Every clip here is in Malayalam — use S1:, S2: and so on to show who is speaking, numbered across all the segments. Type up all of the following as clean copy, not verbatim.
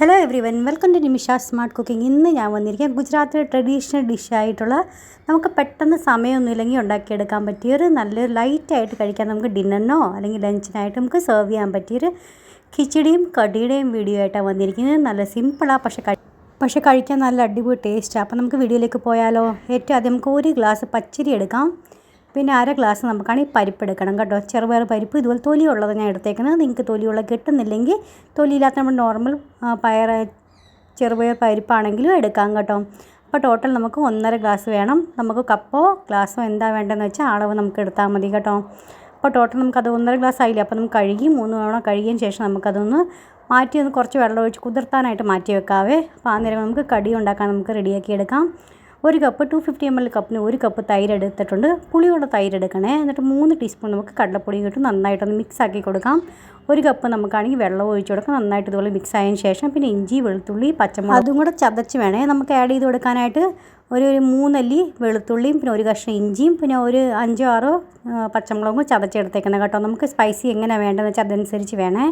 S1: Hello everyone, welcome to Nimisha smart cooking. ഇന്ന് ഞാൻ വന്നിരിക്കുക ഗുജറാത്തിലെ ട്രഡീഷണൽ ഡിഷായിട്ടുള്ള നമുക്ക് പെട്ടെന്ന് സമയമൊന്നുമില്ലെങ്കിൽ ഉണ്ടാക്കിയെടുക്കാൻ പറ്റിയൊരു നല്ലൊരു ലൈറ്റായിട്ട് കഴിക്കാൻ നമുക്ക് ഡിന്നറിനോ അല്ലെങ്കിൽ ലഞ്ചിനായിട്ട് നമുക്ക് സെർവ് ചെയ്യാൻ പറ്റിയൊരു കിച്ചടിയും കടിയുടെയും വീഡിയോ ആയിട്ടാണ് വന്നിരിക്കുന്നത്. നല്ല സിമ്പിളാണ്, പക്ഷേ കഴിക്കാൻ നല്ല അടിപൊളി ടേസ്റ്റാണ്. അപ്പോൾ നമുക്ക് വീഡിയോയിലേക്ക് പോയാലോ. ഏറ്റവും ആദ്യം നമുക്ക് ഒരു ഗ്ലാസ് പച്ചരി എടുക്കാം, പിന്നെ അര ഗ്ലാസ് നമുക്കാണെങ്കിൽ പരിപ്പ് എടുക്കണം കേട്ടോ. ചെറുപയർ പരിപ്പ് ഇതുപോലെ തൊലിയുള്ളത് ഞാൻ എടുത്തേക്കുന്നത്. നിങ്ങൾക്ക് തൊലിയുള്ള കിട്ടുന്നില്ലെങ്കിൽ തൊലിയില്ലാത്ത നമ്മൾ നോർമൽ ചെറുപയർ പരിപ്പാണെങ്കിലും എടുക്കാം കേട്ടോ. അപ്പോൾ ടോട്ടൽ നമുക്ക് 1.5 ഗ്ലാസ് വേണം. നമുക്ക് കപ്പോ ഗ്ലാസ്സോ എന്താ വേണ്ടതെന്ന് വെച്ചാൽ അളവ് നമുക്ക് എടുത്താൽ മതി കേട്ടോ. അപ്പോൾ ടോട്ടൽ നമുക്കത് 1.5 ഗ്ലാസ് ആയില്ല. അപ്പോൾ നമുക്ക് കഴുകി 3 തവണ കഴുകിയതിന് ശേഷം നമുക്കതൊന്ന് മാറ്റി കുറച്ച് വെള്ളം ഒഴിച്ച് കുതിർത്താനായിട്ട് മാറ്റി വെക്കാവേ. അപ്പോൾ ആ നേരം നമുക്ക് കടി ഉണ്ടാക്കാൻ നമുക്ക് റെഡിയാക്കി എടുക്കാം. ഒരു കപ്പ് 250 ml കപ്പിന് 1 കപ്പ് തൈര് എടുത്തിട്ടുണ്ട്. പുളിയുള്ള തൈര് എടുക്കണേ. എന്നിട്ട് 3 ടീസ്പൂൺ നമുക്ക് കടലപ്പൊടി കിട്ടും. നന്നായിട്ടൊന്ന് മിക്സ് ആക്കി കൊടുക്കാം. 1 കപ്പ് നമുക്കാണെങ്കിൽ വെള്ളം ഒഴിച്ച് കൊടുക്കാം. നന്നായിട്ട് ഇതുപോലെ മിക്സ് ആയതിന് ശേഷം പിന്നെ ഇഞ്ചി, വെളുത്തുള്ളി, പച്ചമുളക് അതും കൂടെ ചതച്ച് വേണേ നമുക്ക് ആഡ് ചെയ്ത് കൊടുക്കാനായിട്ട്. ഒരു 3 അല്ലി വെളുത്തുള്ളിയും പിന്നെ ഒരു കഷ്ണം ഇഞ്ചിയും പിന്നെ ഒരു 5-6 പച്ചമുളകും ചതച്ചെടുത്തേക്കുന്നത് കേട്ടോ. നമുക്ക് സ്പൈസി എങ്ങനെയാണ് വേണ്ടതെന്ന് വെച്ചാൽ അതനുസരിച്ച് വേണേ.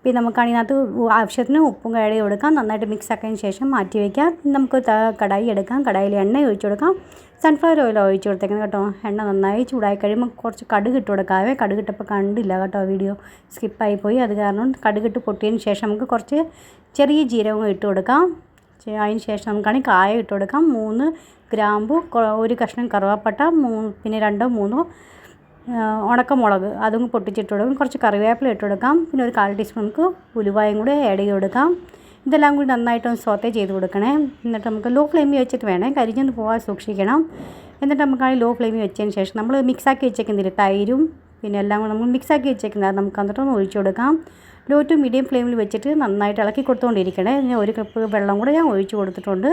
S1: പിന്നെ നമുക്കാണെങ്കിൽ അതിനകത്ത് ആവശ്യത്തിന് ഉപ്പും കയറി കൊടുക്കാം. നന്നായിട്ട് മിക്സ് ആക്കിയതിന് ശേഷം മാറ്റി വയ്ക്കാം. നമുക്ക് കടായി എടുക്കാം. കടായിൽ എണ്ണ ഒഴിച്ച് കൊടുക്കാം. സൺഫ്ലവർ ഓയിൽ ഒഴിച്ച് കൊടുത്തേക്കുന്നത് കേട്ടോ. എണ്ണ നന്നായി ചൂടായി കഴിയുമ്പോൾ കുറച്ച് കടുക് ഇട്ട് കൊടുക്കാവേ. കടുകിട്ടപ്പോൾ കണ്ടില്ല കേട്ടോ, വീഡിയോ സ്കിപ്പായി പോയി. അത് കാരണം കടുകിട്ട് പൊട്ടിയതിന് ശേഷം നമുക്ക് കുറച്ച് ചെറിയ ജീരകം ഇട്ട് കൊടുക്കാം. അതിന് ശേഷം നമുക്കാണെങ്കിൽ കായ ഇട്ട് കൊടുക്കാം. 3 ഗ്രാമ്പു, ഒരു കഷ്ണം കറുവാപ്പട്ട, പിന്നെ 2-3 ഉണക്കമുളക് അതും പൊട്ടിച്ചിട്ട് കൊടുക്കും. കുറച്ച് കറിവേപ്പില ഇട്ട് കൊടുക്കാം. പിന്നെ ഒരു 1/4 ടീസ്പൂൺ നമുക്ക് ഉലുവായും കൂടെ ആഡ് ചെയ്ത് കൊടുക്കാം. ഇതെല്ലാം കൂടി നന്നായിട്ടൊന്ന് സോത്തേ ചെയ്ത് കൊടുക്കണേ. എന്നിട്ട് നമുക്ക് ലോ ഫ്ലെയിമിൽ വെച്ചിട്ട് വേണേ, കരിഞ്ഞൊന്ന് പോകാൻ സൂക്ഷിക്കണം. എന്നിട്ട് നമുക്കാണെങ്കിൽ ലോ ഫ്ലെയിമിൽ വെച്ചതിന് ശേഷം നമ്മൾ മിക്സാക്കി വെച്ചേക്കുന്നില്ല തൈരും പിന്നെ എല്ലാം കൂടെ നമ്മൾ മിക്സാക്കി വെച്ചേക്കുന്നത് അത് നമുക്ക് എന്നിട്ടൊന്ന് ഒഴിച്ച് കൊടുക്കാം. ലോ ടു മീഡിയം ഫ്ലെയിമിൽ വെച്ചിട്ട് നന്നായിട്ട് ഇളക്കി കൊടുത്തുകൊണ്ടിരിക്കണേ. 1 കപ്പ് വെള്ളം കൂടെ ഞാൻ ഒഴിച്ച് കൊടുത്തിട്ടുണ്ട്.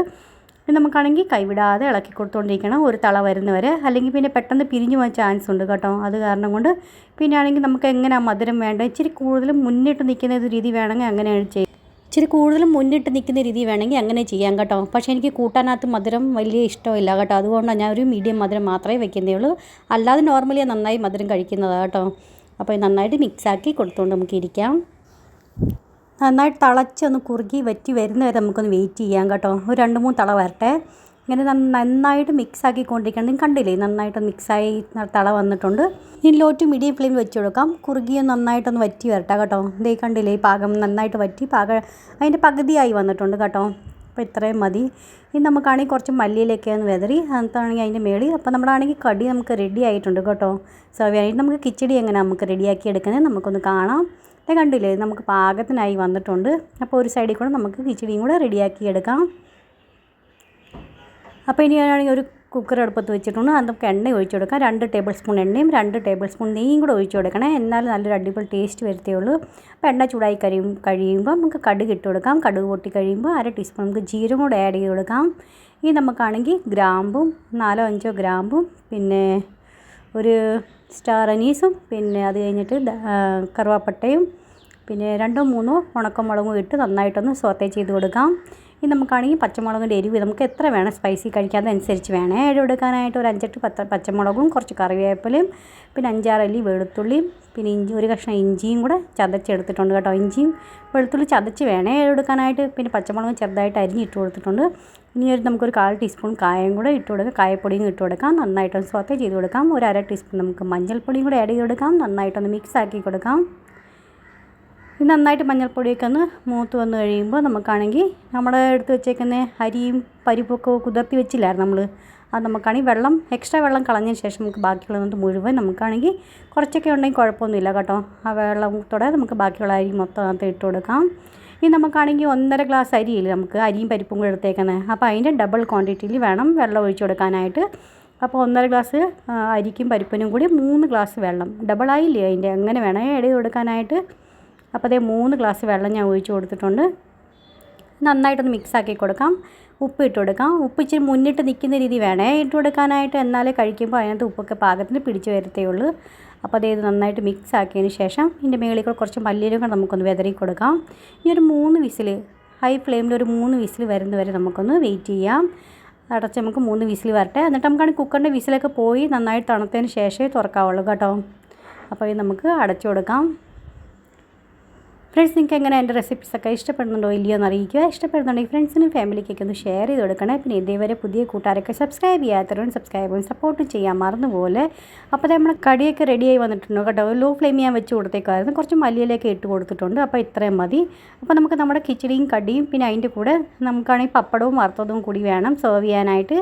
S1: പിന്നെ നമുക്കാണെങ്കിൽ കൈവിടാതെ ഇളക്കി കൊടുത്തുകൊണ്ടിരിക്കണം ഒരു തള വരുന്നവരെ. അല്ലെങ്കിൽ പിന്നെ പെട്ടെന്ന് പിരിഞ്ഞു പോകാൻ ചാൻസ് ഉണ്ട് കേട്ടോ. അത് കാരണം കൊണ്ട് പിന്നെ ആണെങ്കിൽ നമുക്ക് എങ്ങനെയാണ് മധുരം വേണ്ടത്, ഇച്ചിരി കൂടുതലും മുന്നിട്ട് നിൽക്കുന്ന ഒരു രീതി വേണമെങ്കിൽ അങ്ങനെയാണ് ചെയ്യും. ഇച്ചിരി കൂടുതലും മുന്നിട്ട് നിൽക്കുന്ന രീതി വേണമെങ്കിൽ അങ്ങനെ ചെയ്യാം കേട്ടോ. പക്ഷേ എനിക്ക് കൂട്ടാനകത്ത് മധുരം വലിയ ഇഷ്ടമില്ല കേട്ടോ. അതുകൊണ്ടാണ് ഞാൻ ഒരു മീഡിയം മധുരം മാത്രമേ വെക്കുന്നേ ഉള്ളൂ. അല്ലാതെ നോർമലി നന്നായി മധുരം കഴിക്കുന്നതാണ് കേട്ടോ. അപ്പോൾ നന്നായിട്ട് മിക്സാക്കി കൊടുത്തുകൊണ്ട് നമുക്ക് ഇരിക്കാം. നന്നായിട്ട് തിളച്ചൊന്ന് കുറുകി വറ്റി വരുന്നവരെ നമുക്കൊന്ന് വെയിറ്റ് ചെയ്യാം കേട്ടോ. ഒരു 2-3 തള വരട്ടെ. ഇങ്ങനെ നന്നായിട്ട് മിക്സ് ആക്കിക്കൊണ്ടിരിക്കണം. നിങ്ങൾ കണ്ടില്ലേ, നന്നായിട്ട് മിക്സായി തള വന്നിട്ടുണ്ട്. ഇനി ലോ ടു മീഡിയം ഫ്ലെയിമിൽ വെച്ച് കൊടുക്കാം. കുറുകിയ നന്നായിട്ടൊന്ന് വറ്റി വരട്ടെ കേട്ടോ. ഇതേ കണ്ടില്ലേ, ഈ പാകം നന്നായിട്ട് വറ്റി അതിൻ്റെ പകുതിയായി വന്നിട്ടുണ്ട് കേട്ടോ. അപ്പോൾ ഇത്രയും മതി. ഇനി നമുക്കാണെങ്കിൽ കുറച്ച് മല്ലിയിലൊക്കെ ഒന്ന് വെതറി അതാണെങ്കിൽ അതിൻ്റെ മേളിൽ. അപ്പോൾ നമ്മളാണെങ്കിൽ കടി നമുക്ക് റെഡി ആയിട്ടുണ്ട് കേട്ടോ. സെർവ് ചെയ്യാനായിട്ട് നമുക്ക് കിച്ചടി എങ്ങനെ നമുക്ക് റെഡിയാക്കി എടുക്കുന്നത് നമുക്കൊന്ന് കാണാം. കണ്ടില്ലേ, നമുക്ക് പാകത്തിനായി വന്നിട്ടുണ്ട്. അപ്പോൾ ഒരു സൈഡിൽ കൂടെ നമുക്ക് കിച്ചടിയും കൂടെ റെഡിയാക്കി എടുക്കാം. അപ്പോൾ ഇനി ആണെങ്കിൽ ഒരു കുക്കർ അടുപ്പത്ത് വെച്ചിട്ടുണ്ട്. അത് നമുക്ക് എണ്ണ ഒഴിച്ച് കൊടുക്കാം. 2 ടേബിൾ സ്പൂൺ എണ്ണയും 2 ടേബിൾ സ്പൂൺ നെയ്യും കൂടെ ഒഴിച്ച് കൊടുക്കണേ. എന്നാലും നല്ലൊരു അടിപൊളി ടേസ്റ്റ് വരത്തേ ഉള്ളൂ. അപ്പോൾ എണ്ണ ചൂടായി കഴിയുമ്പോൾ നമുക്ക് കടുക് ഇട്ട് കൊടുക്കാം. കടുക് പൊട്ടി കഴിയുമ്പോൾ 1/2 ടീസ്പൂൺ നമുക്ക് ജീരകം കൂടെ ആഡ് ചെയ്ത് കൊടുക്കാം. ഇനി നമുക്കാണെങ്കിൽ ഗ്രാമ്പും 4-5 ഗ്രാമ്പും പിന്നെ ഒരു സ്റ്റാർ അനീസും പിന്നെ അത് കഴിഞ്ഞിട്ട് കറുവാപ്പട്ടയും പിന്നെ 2-3 ഉണക്കമുളകും ഇട്ട് നന്നായിട്ടൊന്ന് സോത്തേ ചെയ്ത് കൊടുക്കാം. ഇനി നമുക്കാണെങ്കിൽ പച്ചമുളകിൻ്റെ എരിവ് നമുക്ക് എത്ര വേണം സ്പൈസി കഴിക്കാത്തതനുസരിച്ച് വേണേ എരിവ് എടുക്കാനായിട്ട്. ഒരു 5-8 പച്ചമുളകും കുറച്ച് കറിവേപ്പിലയും പിന്നെ 5-6 അല്ലി വെളുത്തുള്ളിയും പിന്നെ ഒരു കഷ്ണം ഇഞ്ചിയും കൂടെ ചതച്ചെടുത്തിട്ടുണ്ട് കേട്ടോ. ഇഞ്ചിയും വെളുത്തുള്ളി ചതച്ച് വേണേ എടുക്കാനായിട്ട്. പിന്നെ പച്ചമുളകും ചെറുതായിട്ട് അരിഞ്ഞിട്ട് കൊടുത്തിട്ടുണ്ട്. ഇനി നമുക്കൊരു 1/4 ടീസ്പൂൺ കായം കൂടെ ഇട്ട് കൊടുക്കാം. കായപ്പൊടിയും ഇട്ട് കൊടുക്കാം. നന്നായിട്ടൊന്ന് സോത്തേ ചെയ്ത് കൊടുക്കാം. ഒരു 1/2 ടീസ്പൂൺ നമുക്ക് മഞ്ഞൾപ്പൊടിയും കൂടെ ആഡ് ചെയ്ത് കൊടുക്കാം. നന്നായിട്ടൊന്ന് മിക്സ് ആക്കി കൊടുക്കാം. ഇത് നന്നായിട്ട് മഞ്ഞൾപ്പൊടിയൊക്കെ ഒന്ന് മൂത്ത് വന്ന് കഴിയുമ്പോൾ നമുക്കാണെങ്കിൽ നമ്മുടെ എടുത്ത് വെച്ചേക്കുന്ന അരിയും പരിപ്പൊക്കെ കുതിർത്തി വെച്ചില്ലായിരുന്നു നമ്മൾ. അത് നമുക്കാണെങ്കിൽ എക്സ്ട്രാ വെള്ളം കളഞ്ഞതിന് ശേഷം നമുക്ക് ബാക്കിയുള്ളത് മുഴുവൻ നമുക്കാണെങ്കിൽ കുറച്ചൊക്കെ ഉണ്ടെങ്കിൽ കുഴപ്പമൊന്നുമില്ല കേട്ടോ. ആ വെള്ളത്തോടെ നമുക്ക് ബാക്കിയുള്ള അരി മൊത്തം അതിനകത്ത് ഇട്ട് കൊടുക്കാം. ഇനി നമുക്കാണെങ്കിൽ 1.5 ഗ്ലാസ് അരിയില്ല നമുക്ക് അരിയും പരിപ്പും കൂടെ എടുത്തേക്കുന്നത്. അപ്പോൾ അതിൻ്റെ ഡബിൾ ക്വാണ്ടിറ്റിയിൽ വേണം വെള്ളം ഒഴിച്ച് കൊടുക്കാനായിട്ട്. അപ്പോൾ 1.5 ഗ്ലാസ് അരിക്കും പരിപ്പിനും കൂടി 3 ഗ്ലാസ് വെള്ളം ഡബിളായില്ലേ അതിൻ്റെ, അങ്ങനെ വേണം ആഡ് ചെയ്ത് കൊടുക്കാനായിട്ട്. അപ്പോൾ അതേ 3 ഗ്ലാസ് വെള്ളം ഞാൻ ഒഴിച്ച് കൊടുത്തിട്ടുണ്ട്. നന്നായിട്ടൊന്ന് മിക്സാക്കി കൊടുക്കാം. ഉപ്പ് ഇട്ട് കൊടുക്കാം. ഉപ്പ് ഇച്ചിരി മുന്നിട്ട് നിൽക്കുന്ന രീതി വേണേ ഇട്ട് കൊടുക്കാനായിട്ട്. എന്നാലേ കഴിക്കുമ്പോൾ അതിനകത്ത് ഉപ്പൊക്കെ പാകത്തിന് പിടിച്ച് വരത്തേ ഉള്ളൂ. അപ്പോൾ ഇത് നന്നായിട്ട് മിക്സ് ആക്കിയതിന് ശേഷം ഇതിൻ്റെ മേളിൽ കൂടെ കുറച്ച് മല്ലിയിലും കൂടെ നമുക്കൊന്ന് വിതറി കൊടുക്കാം. ഇനി ഒരു 3 വിസിൽ ഹൈ ഫ്ലെയിമിൽ ഒരു 3 വിസിൽ വരുന്നവരെ നമുക്കൊന്ന് വെയിറ്റ് ചെയ്യാം. അടച്ച് നമുക്ക് 3 വിസിൽ വരട്ടെ. എന്നിട്ട് നമുക്കാണെങ്കിൽ കുക്കറിൻ്റെ വിസിലൊക്കെ പോയി നന്നായിട്ട് തണുത്തതിന് ശേഷമേ തുറക്കാവുള്ളൂ കേട്ടോ. അപ്പോൾ ഇത് നമുക്ക് അടച്ചു കൊടുക്കാം. ഫ്രണ്ട്സ്, നിങ്ങൾക്ക് എങ്ങനെ എൻ്റെ റെസിപ്പീസൊക്കെ ഇഷ്ടപ്പെടുന്നുണ്ടോ ഇല്ലയോ എന്ന് അറിയിക്കുക. ഇഷ്ടപ്പെടുന്നുണ്ടെങ്കിൽ ഫ്രണ്ട്സിനും ഫാമിലിക്കൊക്കെ ഒന്ന് ഷെയർ ചെയ്ത് കൊടുക്കണേ. പിന്നെ ഇതേവരെ പുതിയ കൂട്ടുകാരൊക്കെ സബ്സ്ക്രൈബ് ചെയ്യാത്തവരും സബ്സ്ക്രൈബും സപ്പോർട്ടും ചെയ്യാൻ മറന്നുപോലെ. അപ്പോൾ നമ്മുടെ കടിയൊക്കെ റെഡിയായി വന്നിട്ടുണ്ടോ കേട്ടോ. ലോ ഫ്ലെയിം ഞാൻ വെച്ച് കൊടുത്തേക്കായിരുന്നു. കുറച്ച് മല്ലിയിലേക്ക് ഇട്ട് കൊടുത്തിട്ടുണ്ട്. അപ്പോൾ ഇത്രയും മതി. അപ്പോൾ നമുക്ക് നമ്മുടെ കിച്ചടിയും കടിയും പിന്നെ അതിൻ്റെ കൂടെ നമുക്കാണെങ്കിൽ പപ്പടവും വറുത്തതും കൂടി വേണം സെർവ് ചെയ്യാനായിട്ട്.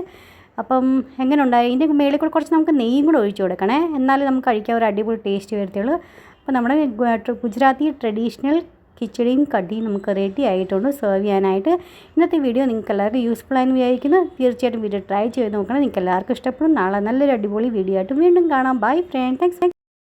S1: അപ്പം എങ്ങനെ ഉണ്ടായി, ഇതിൻ്റെ മേളിൽ കൂടെ കുറച്ച് നമുക്ക് നെയ്യും കൂടെ ഒഴിച്ച് കൊടുക്കണേ. എന്നാലും നമുക്ക് കഴിക്കാൻ ഒരു അടിപൊളി ടേസ്റ്റ് വരത്തുള്ളൂ. അപ്പോൾ നമ്മുടെ ഗുജറാത്തി ട്രഡീഷണൽ കിച്ചടിയും കടിയും നമുക്ക് റെഡി ആയിട്ടുണ്ട് സെർവ് ചെയ്യാനായിട്ട്. ഇന്നത്തെ വീഡിയോ നിങ്ങൾക്ക് എല്ലാവർക്കും യൂസ്ഫുൾ ആയെന്ന് വിചാരിക്കുന്നു. തീർച്ചയായിട്ടും വീഡിയോ ട്രൈ ചെയ്ത് നോക്കണം. നിങ്ങൾക്ക് എല്ലാവർക്കും ഇഷ്ടപ്പെടും. നാളെ നല്ലൊരു അടിപൊളി വീഡിയോ ആയിട്ട് വീണ്ടും കാണാം. Bye friend, thanks.